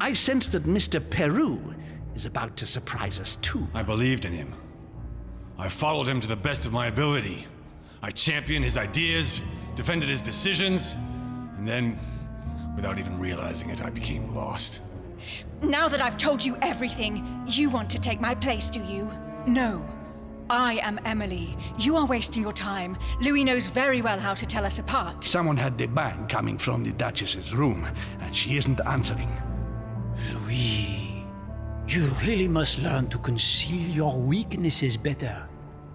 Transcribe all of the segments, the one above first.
I sense that Mr. Peru is about to surprise us too. I believed in him. I followed him to the best of my ability. I championed his ideas, defended his decisions, and then, without even realizing it, I became lost. Now that I've told you everything, you want to take my place, do you? No. I am Emily. You are wasting your time. Louis knows very well how to tell us apart. Someone had the bang coming from the Duchess's room, and she isn't answering. Louis, you really must learn to conceal your weaknesses better,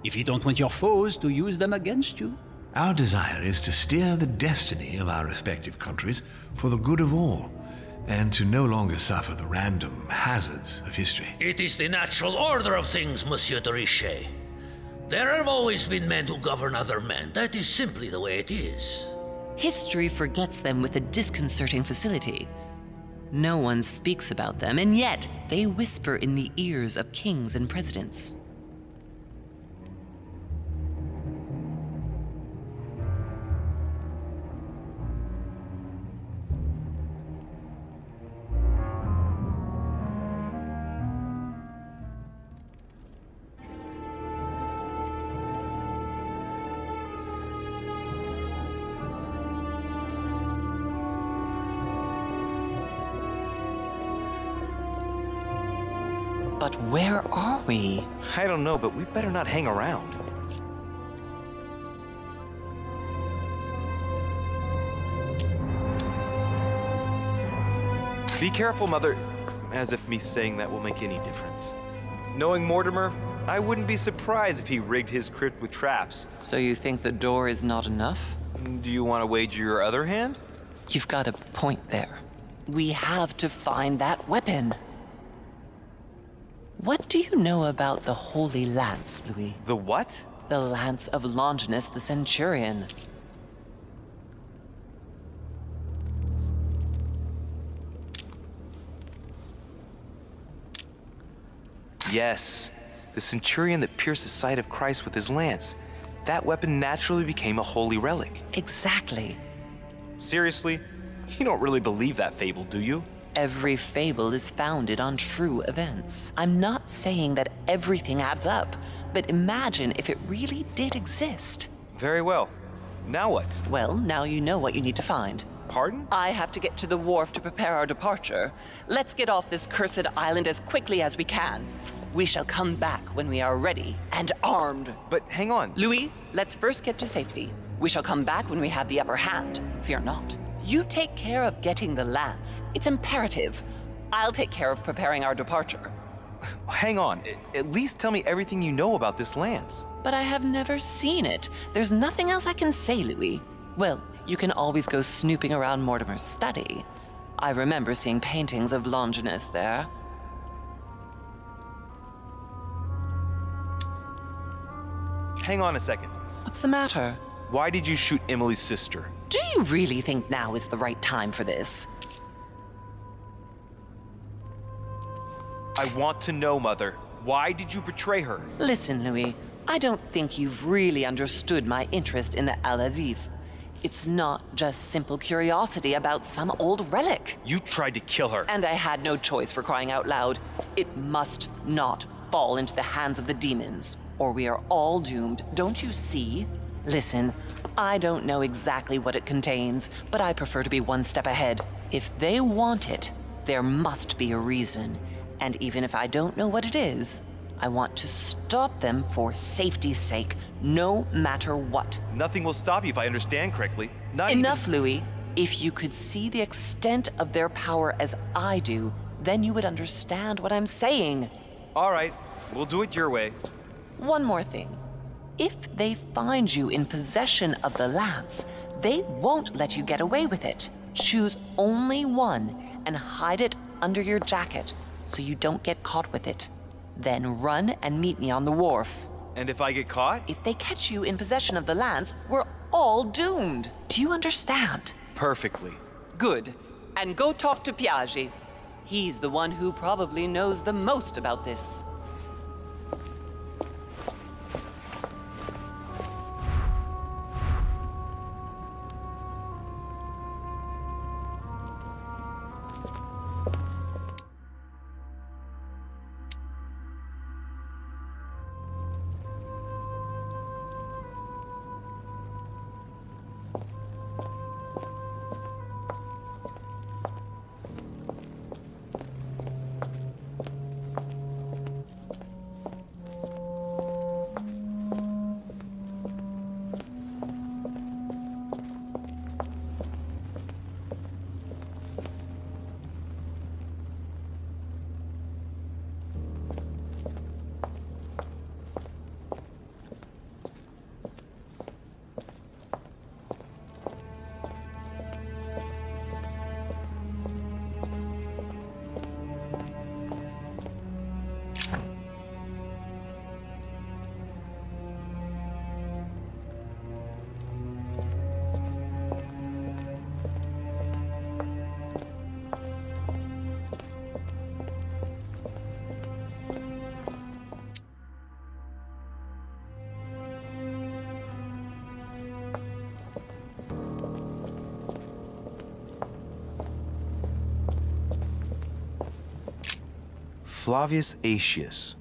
if you don't want your foes to use them against you. Our desire is to steer the destiny of our respective countries for the good of all, and to no longer suffer the random hazards of history. It is the natural order of things, Monsieur de Richet. There have always been men who govern other men. That is simply the way it is. History forgets them with a disconcerting facility. No one speaks about them, and yet they whisper in the ears of kings and presidents. But where are we? I don't know, but we better not hang around. Be careful, Mother. As if me saying that will make any difference. Knowing Mortimer, I wouldn't be surprised if he rigged his crypt with traps. So you think the door is not enough? Do you want to wager your other hand? You've got a point there. We have to find that weapon. What do you know about the Holy Lance, Louis? The what? The Lance of Longinus the Centurion. Yes, the Centurion that pierced the side of Christ with his lance. That weapon naturally became a holy relic. Exactly. Seriously? You don't really believe that fable, do you? Every fable is founded on true events. I'm not saying that everything adds up, but imagine if it really did exist. Very well. Now what? Well, now you know what you need to find. Pardon? I have to get to the wharf to prepare our departure. Let's get off this cursed island as quickly as we can. We shall come back when we are ready and armed. But hang on. Louis, let's first get to safety. We shall come back when we have the upper hand. Fear not. You take care of getting the lance. It's imperative. I'll take care of preparing our departure. Hang on. At least tell me everything you know about this lance. But I have never seen it. There's nothing else I can say, Louis. Well, you can always go snooping around Mortimer's study. I remember seeing paintings of Longinus there. Hang on a second. What's the matter? Why did you shoot Emily's sister? Do you really think now is the right time for this? I want to know, Mother. Why did you betray her? Listen, Louis, I don't think you've really understood my interest in the Al-Azif. It's not just simple curiosity about some old relic. You tried to kill her. And I had no choice, for crying out loud. It must not fall into the hands of the demons, or we are all doomed, don't you see? Listen, I don't know exactly what it contains, but I prefer to be one step ahead. If they want it, there must be a reason. And even if I don't know what it is, I want to stop them for safety's sake, no matter what. Nothing will stop you if I understand correctly. Enough, Louis. If you could see the extent of their power as I do, then you would understand what I'm saying. All right, we'll do it your way. One more thing. If they find you in possession of the lance, they won't let you get away with it. Choose only one and hide it under your jacket so you don't get caught with it. Then run and meet me on the wharf. And if I get caught? If they catch you in possession of the lance, we're all doomed. Do you understand? Perfectly. Good. And go talk to Piaggi. He's the one who probably knows the most about this. Flavius Aetius.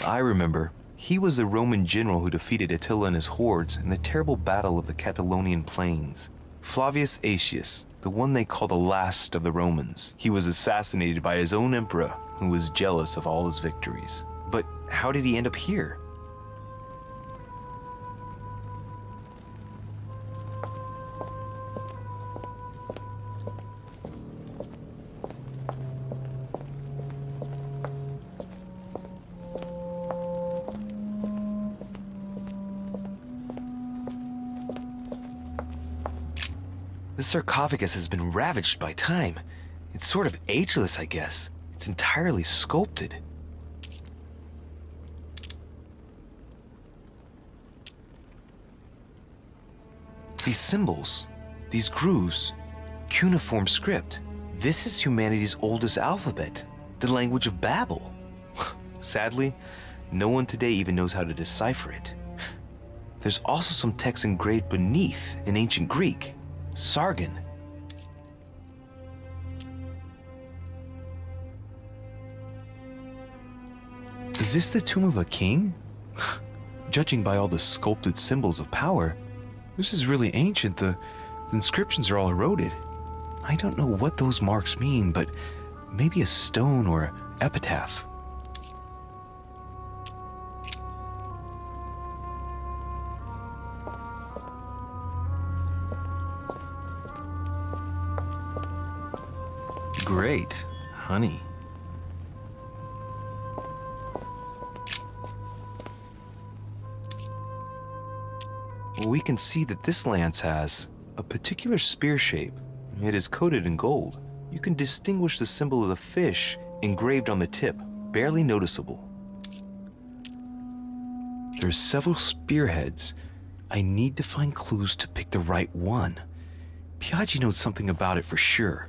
I remember. He was the Roman general who defeated Attila and his hordes in the terrible battle of the Catalonian plains. Flavius Aetius, the one they call the last of the Romans. He was assassinated by his own emperor, who was jealous of all his victories. But how did he end up here? The sarcophagus has been ravaged by time. It's sort of ageless, I guess. It's entirely sculpted. These symbols, these grooves, cuneiform script. This is humanity's oldest alphabet, the language of Babel. Sadly, no one today even knows how to decipher it. There's also some text engraved beneath in ancient Greek. Sargon. Is this the tomb of a king? Judging by all the sculpted symbols of power, this is really ancient. The inscriptions are all eroded. I don't know what those marks mean, but maybe a stone or an epitaph. Great, honey. We can see that this lance has a particular spear shape. It is coated in gold. You can distinguish the symbol of the fish engraved on the tip, barely noticeable. There's several spearheads. I need to find clues to pick the right one. Piaggi knows something about it for sure.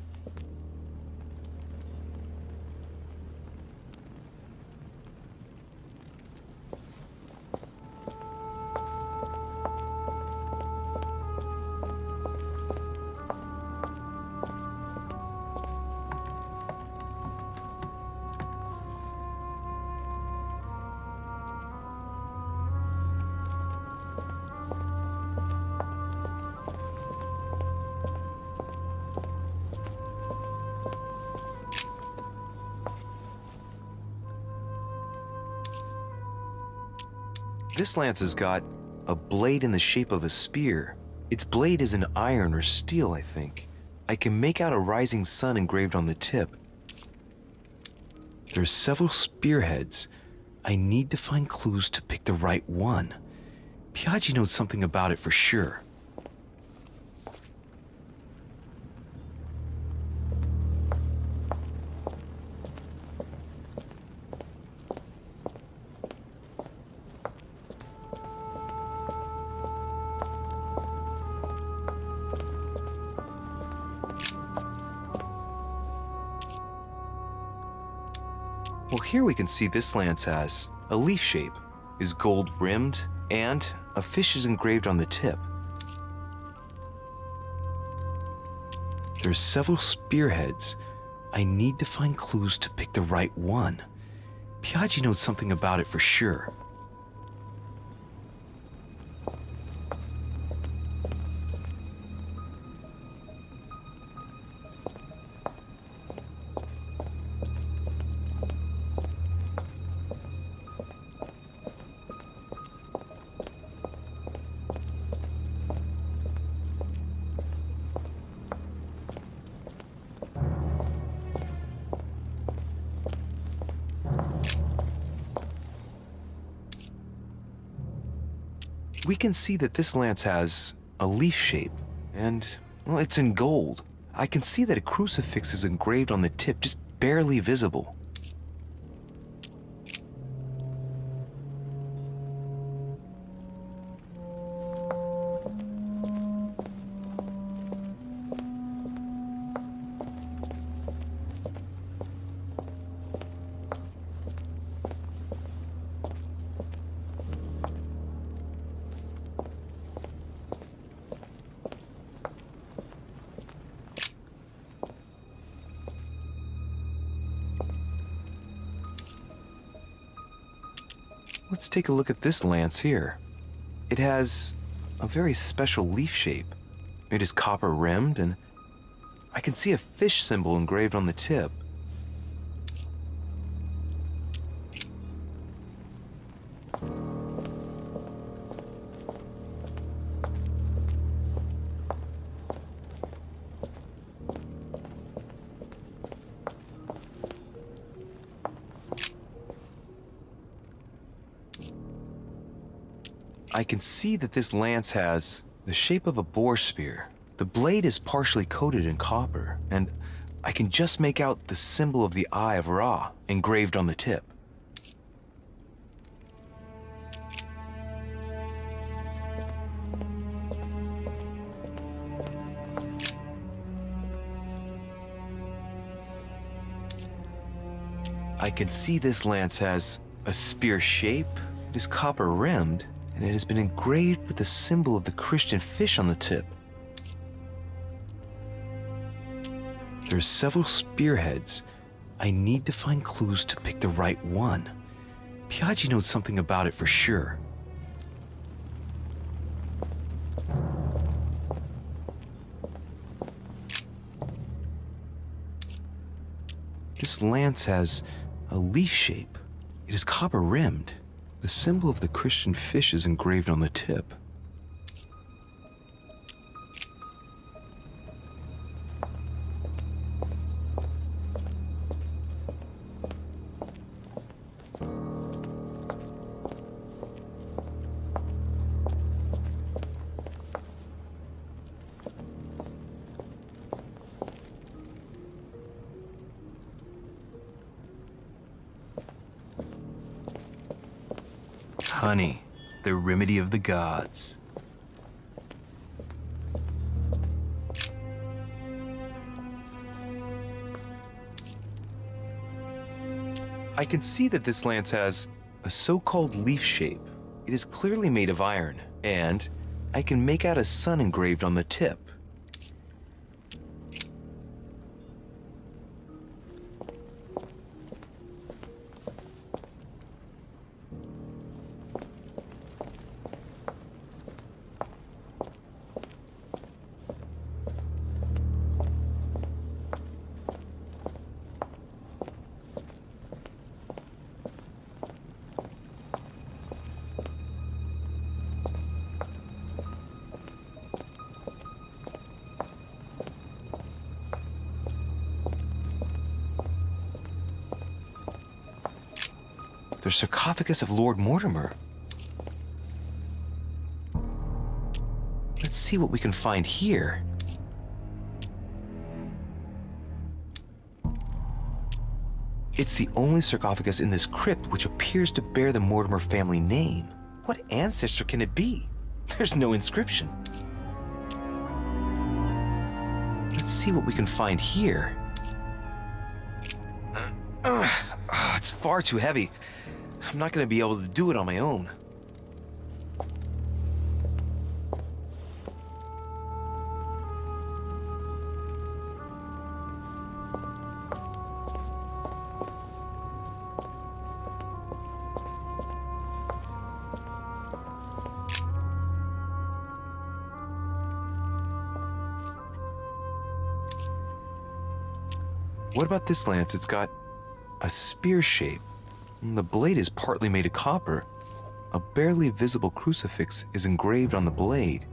This lance has got a blade in the shape of a spear. Its blade is an iron or steel, I think. I can make out a rising sun engraved on the tip. There's several spearheads. I need to find clues to pick the right one. Piaggi knows something about it for sure. Well, here we can see this lance has a leaf shape, is gold rimmed, and a fish is engraved on the tip. There's several spearheads. I need to find clues to pick the right one. Piaggi knows something about it for sure. We can see that this lance has a leaf shape, and, well, it's in gold. I can see that a crucifix is engraved on the tip, just barely visible. Let's take a look at this lance here. It has a very special leaf shape. It is copper rimmed, and I can see a fish symbol engraved on the tip. I can see that this lance has the shape of a boar spear. The blade is partially coated in copper, and I can just make out the symbol of the Eye of Ra engraved on the tip. I can see this lance has a spear shape, it is copper rimmed, and it has been engraved with the symbol of the Christian fish on the tip. There are several spearheads. I need to find clues to pick the right one. Piaggi knows something about it for sure. This lance has a leaf shape. It is copper rimmed. The symbol of the Christian fish is engraved on the tip. Honey, the remedy of the gods. I can see that this lance has a so-called leaf shape. It is clearly made of iron, and I can make out a sun engraved on the tip. The sarcophagus of Lord Mortimer. Let's see what we can find here. It's the only sarcophagus in this crypt which appears to bear the Mortimer family name. What ancestor can it be? There's no inscription. Let's see what we can find here. It's far too heavy. I'm not going to be able to do it on my own. What about this lance? It's got a spear shape. The blade is partly made of copper. A barely visible crucifix is engraved on the blade.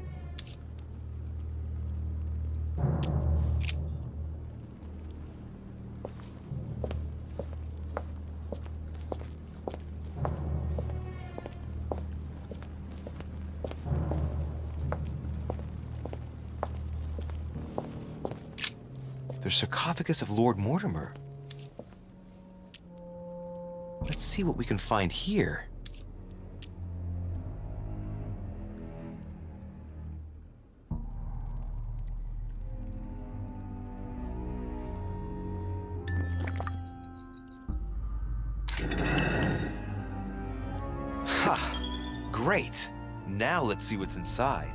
The sarcophagus of Lord Mortimer. Let's see what we can find here. Ha! Great! Now let's see what's inside.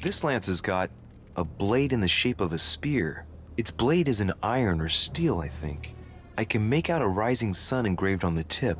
This lance has got a blade in the shape of a spear. Its blade is in iron or steel, I think. I can make out a rising sun engraved on the tip.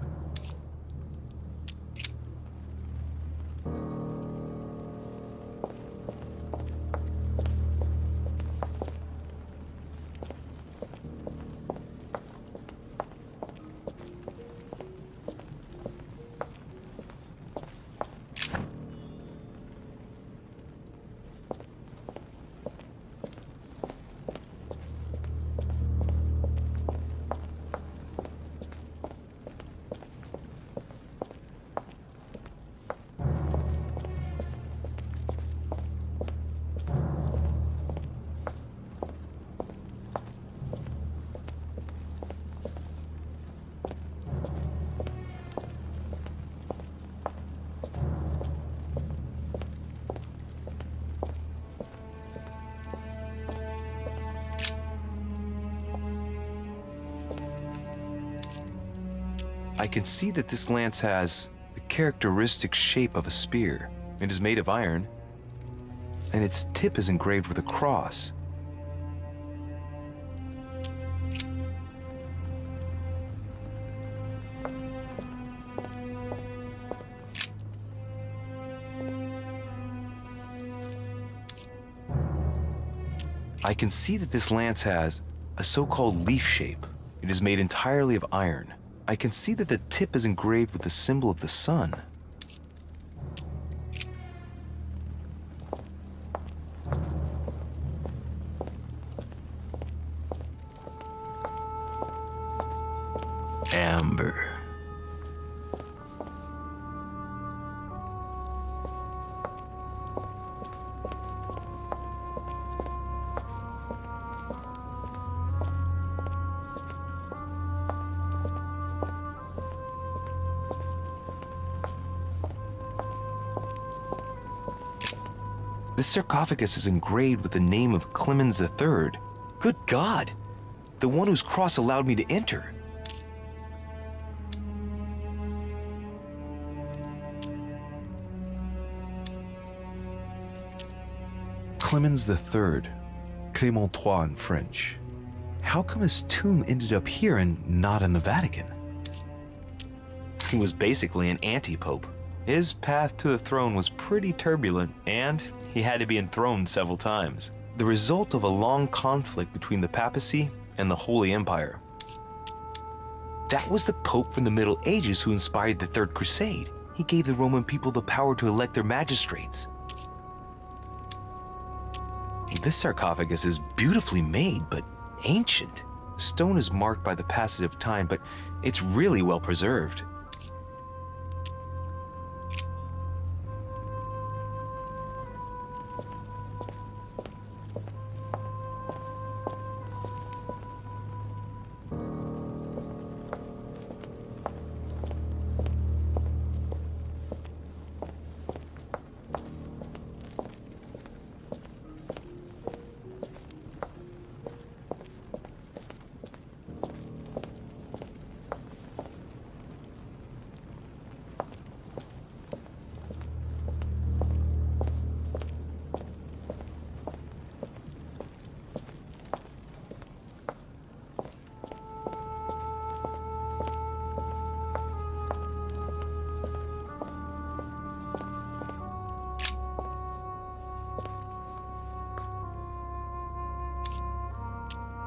I can see that this lance has the characteristic shape of a spear. It is made of iron, and its tip is engraved with a cross. I can see that this lance has a so-called leaf shape. It is made entirely of iron. I can see that the tip is engraved with the symbol of the sun. Amber. This sarcophagus is engraved with the name of Clemens III. Good God! The one whose cross allowed me to enter. Clemens III. Clément III in French. How come his tomb ended up here and not in the Vatican? He was basically an anti-pope. His path to the throne was pretty turbulent, and he had to be enthroned several times. The result of a long conflict between the papacy and the Holy Empire. That was the Pope from the Middle Ages who inspired the Third Crusade. He gave the Roman people the power to elect their magistrates. This sarcophagus is beautifully made, but ancient. Stone is marked by the passage of time, but it's really well preserved.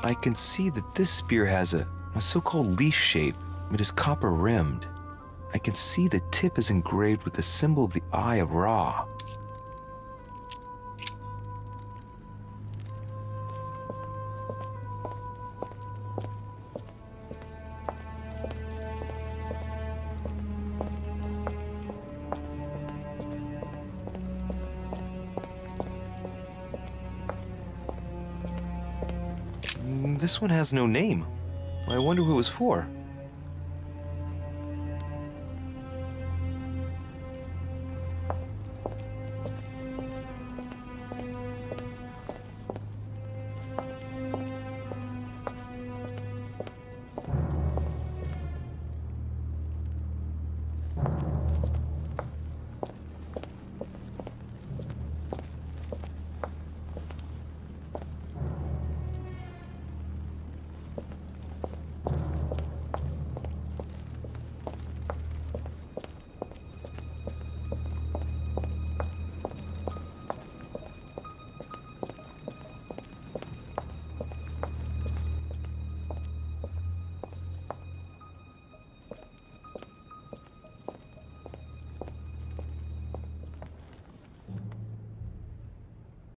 I can see that this spear has a so-called leaf shape. It is copper-rimmed. I can see the tip is engraved with the symbol of the Eye of Ra. This one has no name. I wonder who it was for.